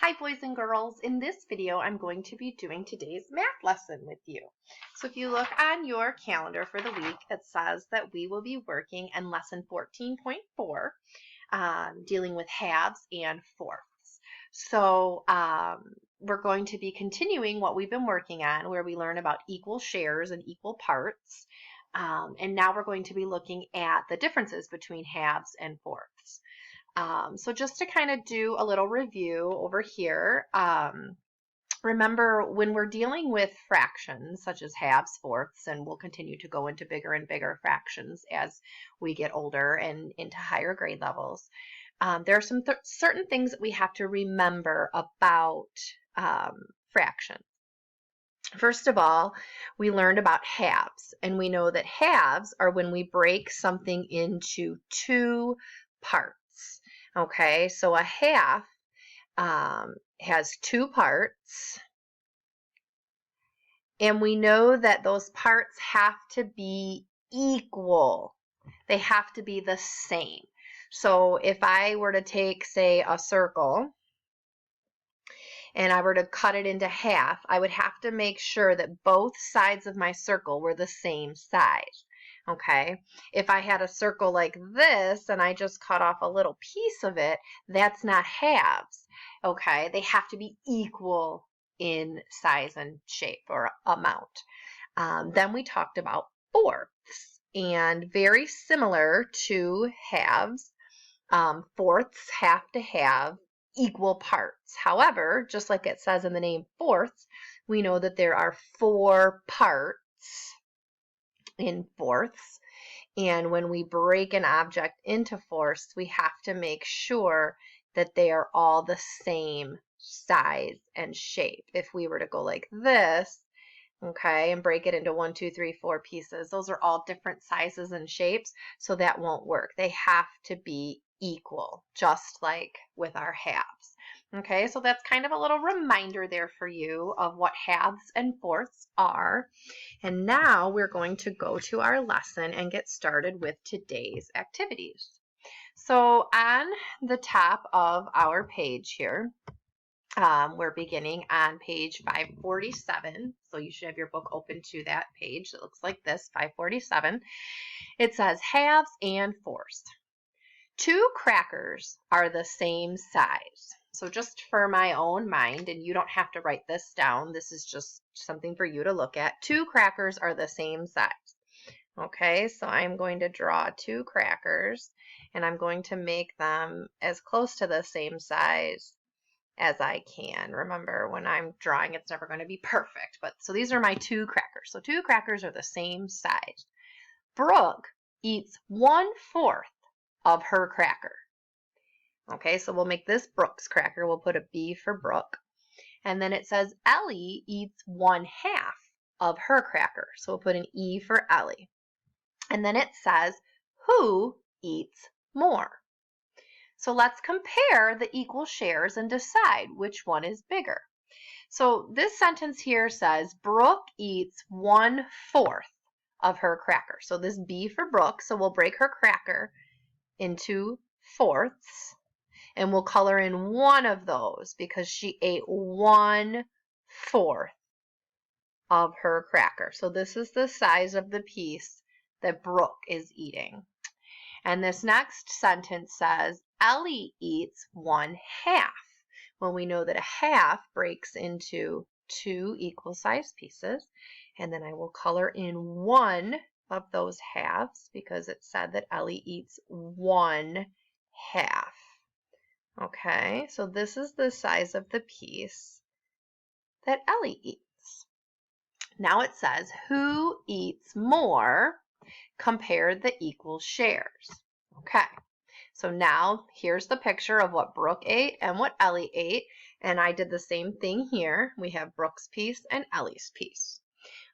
Hi boys and girls, in this video I'm going to be doing today's math lesson with you. So if you look on your calendar for the week, it says that we will be working in lesson 14.4, dealing with halves and fourths. So we're going to be continuing what we've been working on, where we learn about equal shares and equal parts. And now we're going to be looking at the differences between halves and fourths. So just to kind of do a little review over here, remember when we're dealing with fractions such as halves, fourths, and we'll continue to go into bigger and bigger fractions as we get older and into higher grade levels, there are some certain things that we have to remember about fractions. First of all, we learned about halves, and we know that halves are when we break something into two parts. Okay, so a half has two parts, and we know that those parts have to be equal. They have to be the same. So if I were to take, say, a circle, and I were to cut it into half, I would have to make sure that both sides of my circle were the same size. Okay, if I had a circle like this and I just cut off a little piece of it, that's not halves. Okay, they have to be equal in size and shape or amount. Then we talked about fourths, and very similar to halves, fourths have to have equal parts. However, just like it says in the name fourths, we know that there are four parts in fourths, and when we break an object into fourths, we have to make sure that they are all the same size and shape. If we were to go like this, okay, and break it into 1, 2, 3, 4 pieces, those are all different sizes and shapes, so that won't work. They have to be equal, just like with our halves. Okay, so that's kind of a little reminder there for you of what halves and fourths are. And now we're going to go to our lesson and get started with today's activities. So on the top of our page here, we're beginning on page 547. So you should have your book open to that page that looks like this, 547. It says halves and fourths. 2 crackers are the same size. So just for my own mind, and you don't have to write this down, this is just something for you to look at. 2 crackers are the same size. Okay, so I'm going to draw 2 crackers, and I'm going to make them as close to the same size as I can. Remember, when I'm drawing, it's never going to be perfect, but so these are my 2 crackers. So 2 crackers are the same size. Brooke eats 1/4 of her cracker. Okay, so we'll make this Brooke's cracker. We'll put a B for Brooke. And then it says Ellie eats 1/2 of her cracker. So we'll put an E for Ellie. And then it says, who eats more? So let's compare the equal shares and decide which one is bigger. So this sentence here says Brooke eats 1/4 of her cracker. So this B for Brooke, so we'll break her cracker into fourths, and we'll color in one of those because she ate 1/4 of her cracker. So this is the size of the piece that Brooke is eating. And this next sentence says Ellie eats 1/2. Well, we know that a half breaks into 2 equal sized pieces, and then I will color in one of those halves because it said that Ellie eats 1/2. Okay, so this is the size of the piece that Ellie eats. Now it says, who eats more? Compare the equal shares. Okay, so now here's the picture of what Brooke ate and what Ellie ate, and I did the same thing here. We have Brooke's piece and Ellie's piece.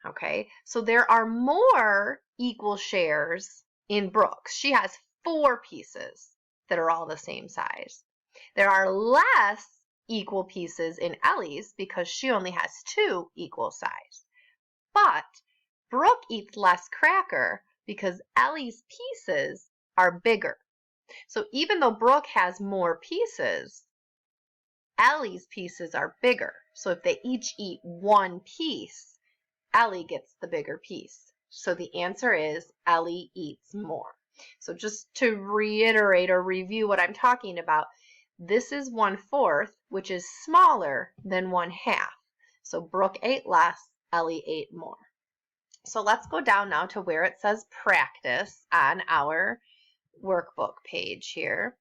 Okay, so there are more equal shares in Brooke's. She has 4 pieces that are all the same size. There are less equal pieces in Ellie's because she only has 2 equal size. But Brooke eats less cracker because Ellie's pieces are bigger. So even though Brooke has more pieces, Ellie's pieces are bigger. So if they each eat one piece, Ellie gets the bigger piece. So the answer is Ellie eats more. So just to reiterate or review what I'm talking about, this is 1/4, which is smaller than 1/2. So Brooke ate less, Ellie ate more. So let's go down now to where it says practice on our workbook page here.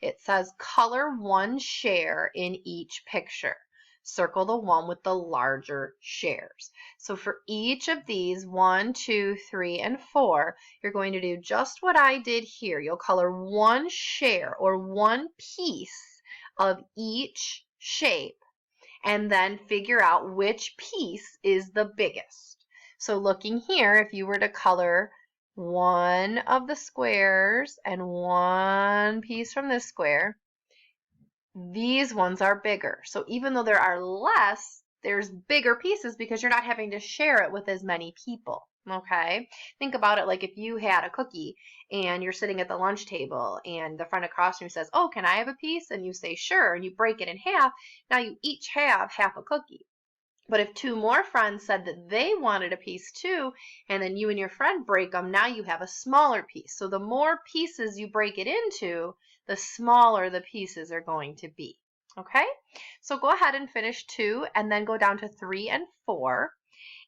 It says color one share in each picture. Circle the one with the larger shares. So for each of these, 1, 2, 3, and 4, you're going to do just what I did here. You'll color one share or one piece of each shape and then figure out which piece is the biggest. So looking here, if you were to color one of the squares and one piece from this square, these ones are bigger. So even though there are less, there's bigger pieces because you're not having to share it with as many people. Okay, think about it like if you had a cookie and you're sitting at the lunch table and the friend across from you says, oh, can I have a piece? And you say, sure, and you break it in half. Now you each have half a cookie. But if two more friends said that they wanted a piece too, and then you and your friend break them, now you have a smaller piece. So the more pieces you break it into, the smaller the pieces are going to be. Okay, so go ahead and finish 2 and then go down to 3 and 4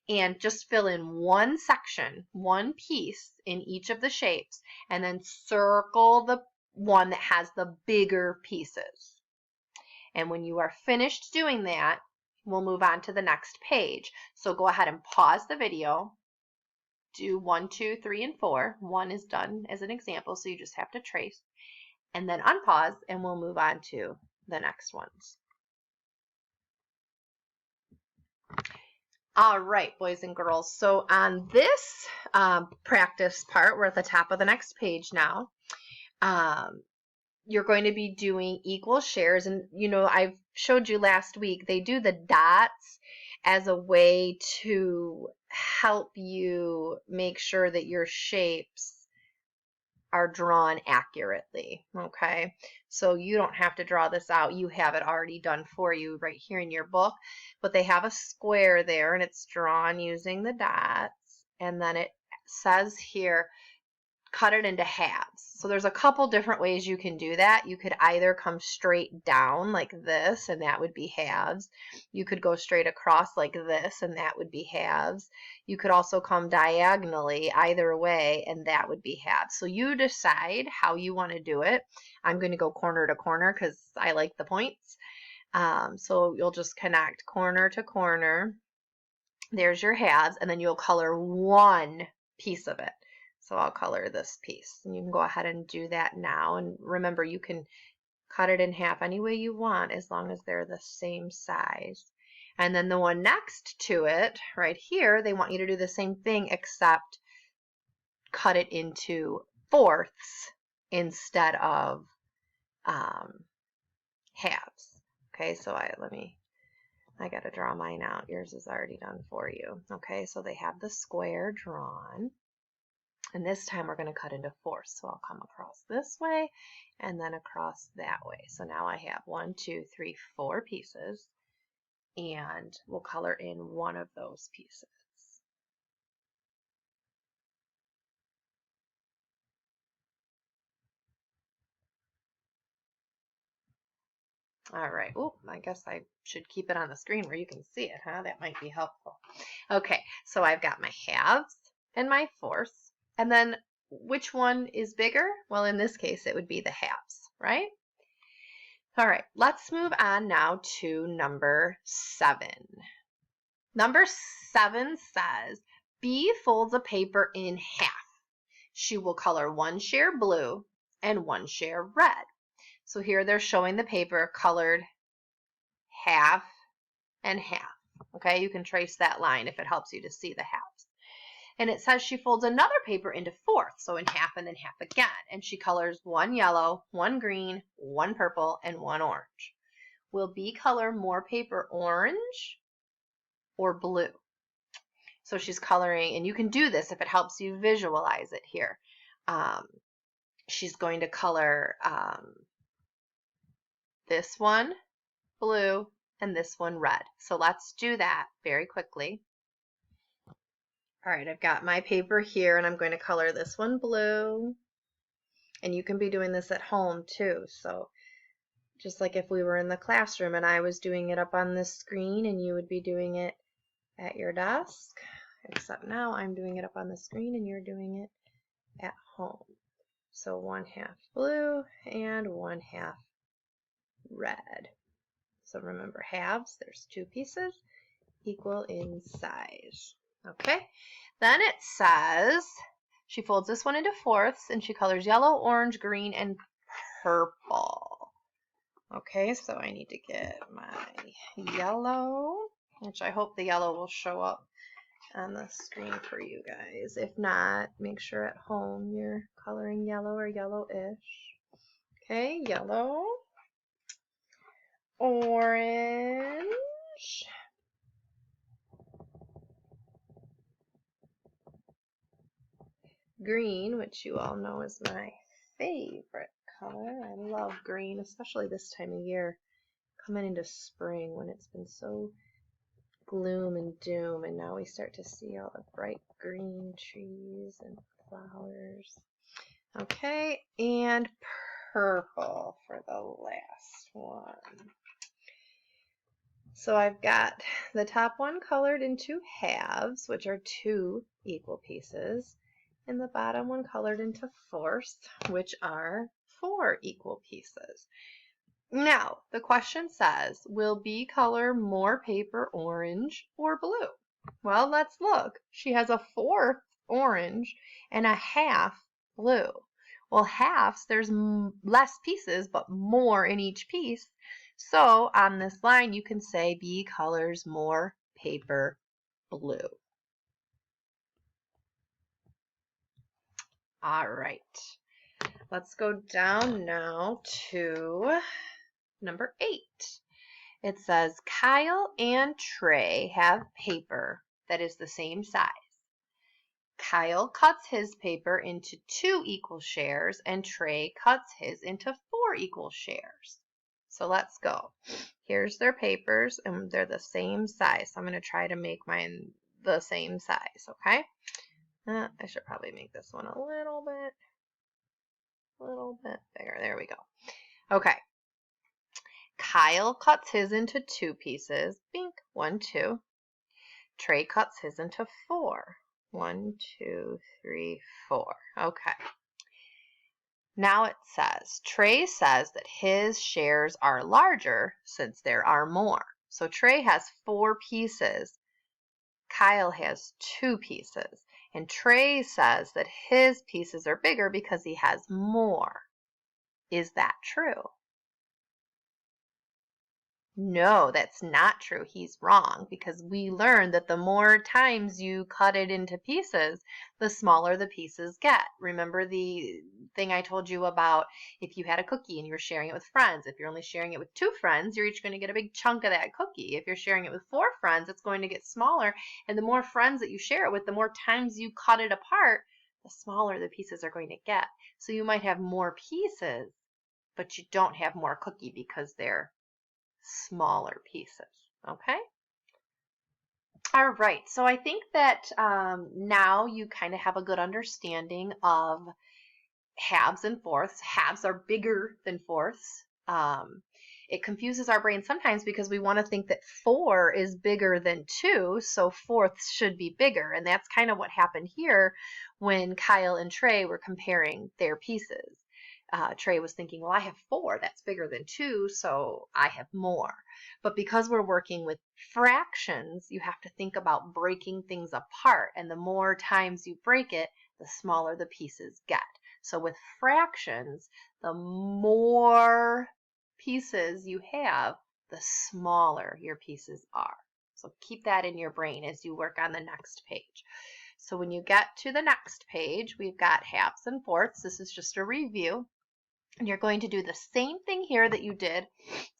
and just fill in one section, one piece in each of the shapes, and then circle the one that has the bigger pieces. And when you are finished doing that, we'll move on to the next page. So go ahead and pause the video, do 1, 2, 3, and 4. 1 is done as an example, so you just have to trace, and then unpause, and we'll move on to the next ones. All right, boys and girls, so on this practice part, we're at the top of the next page now. You're going to be doing equal shares, and you know, I've showed you last week, they do the dots as a way to help you make sure that your shapes are drawn accurately. Okay, so you don't have to draw this out, you have it already done for you right here in your book, but they have a square there and it's drawn using the dots, and then it says here cut it into halves. So there's a couple different ways you can do that. You could either come straight down like this, and that would be halves. You could go straight across like this, and that would be halves. You could also come diagonally either way, and that would be halves. So you decide how you want to do it. I'm going to go corner to corner because I like the points. So you'll just connect corner to corner. There's your halves, and then you'll color one piece of it. So I'll color this piece, and you can go ahead and do that now. And remember, you can cut it in half any way you want as long as they're the same size. And then the one next to it, right here, they want you to do the same thing except cut it into fourths instead of halves. Okay, so I got to draw mine out. Yours is already done for you. Okay, so they have the square drawn. And this time we're going to cut into fourths. So I'll come across this way and then across that way. So now I have 1, 2, 3, 4 pieces, and we'll color in one of those pieces. All right. Oh, I guess I should keep it on the screen where you can see it, huh? That might be helpful. Okay, so I've got my halves and my fourths. And then which one is bigger? Well, in this case, it would be the halves, right? All right, let's move on now to number 7. Number 7 says, B folds a paper in half. She will color one share blue and one share red. So here they're showing the paper colored half and half. Okay, you can trace that line if it helps you to see the halves. And it says she folds another paper into fourths, so in half and then half again. And she colors one yellow, one green, one purple, and one orange. Will B color more paper orange or blue? So she's coloring, and you can do this if it helps you visualize it here. She's going to color this one blue, and this one red. So let's do that very quickly. All right, I've got my paper here and I'm going to color this one blue. And you can be doing this at home too. So just like if we were in the classroom and I was doing it up on this screen and you would be doing it at your desk, except now I'm doing it up on the screen and you're doing it at home. So 1/2 blue and 1/2 red. So remember halves, there's 2 pieces, equal in size. Okay, then it says she folds this one into fourths and she colors yellow, orange, green, and purple. Okay, so I need to get my yellow, which I hope the yellow will show up on the screen for you guys. If not, make sure at home you're coloring yellow or yellowish. Okay, yellow, orange, green, which you all know is my favorite color. I love green, especially this time of year, coming into spring when it's been so gloom and doom, and now we start to see all the bright green trees and flowers. Okay, and purple for the last one. So I've got the top one colored into halves, which are 2 equal pieces, and the bottom one colored into fourths, which are 4 equal pieces. Now, the question says, will B color more paper orange or blue? Well, let's look. She has a 1/4 orange and a 1/2 blue. Well, halves, there's less pieces, but more in each piece. So on this line, you can say B colors more paper blue. All right. Let's go down now to number 8. It says Kyle and Trey have paper that is the same size. Kyle cuts his paper into 2 equal shares and Trey cuts his into 4 equal shares. So let's go. Here's their papers and they're the same size. So I'm going to try to make mine the same size, okay? I should probably make this one a little bit bigger. There we go. Okay. Kyle cuts his into 2 pieces. Bink, 1, 2. Trey cuts his into 4. 1, 2, 3, 4. Okay. Now it says, Trey says that his shares are larger since there are more. So Trey has 4 pieces. Kyle has 2 pieces. And Trey says that his pieces are bigger because he has more. Is that true? No, that's not true. He's wrong because we learned that the more times you cut it into pieces, the smaller the pieces get. Remember the thing I told you about if you had a cookie and you're sharing it with friends. If you're only sharing it with 2 friends, you're each going to get a big chunk of that cookie. If you're sharing it with 4 friends, it's going to get smaller. And the more friends that you share it with, the more times you cut it apart, the smaller the pieces are going to get. So you might have more pieces, but you don't have more cookie because they're smaller pieces. Okay? All right, so I think that now you kind of have a good understanding of halves and fourths. Halves are bigger than fourths. It confuses our brain sometimes because we want to think that 4 is bigger than 2, so fourths should be bigger. And that's kind of what happened here when Kyle and Trey were comparing their pieces. Trey was thinking, well, I have 4, that's bigger than 2, so I have more. But because we're working with fractions, you have to think about breaking things apart. And the more times you break it, the smaller the pieces get. So with fractions, the more pieces you have, the smaller your pieces are. So keep that in your brain as you work on the next page. So when you get to the next page, we've got halves and fourths. This is just a review. And you're going to do the same thing here that you did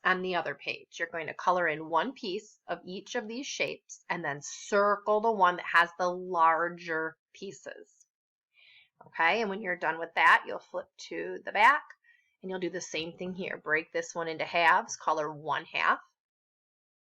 on the other page. You're going to color in 1 piece of each of these shapes and then circle the one that has the larger pieces. Okay, and when you're done with that, you'll flip to the back And you'll do the same thing here. Break this one into halves, color 1/2.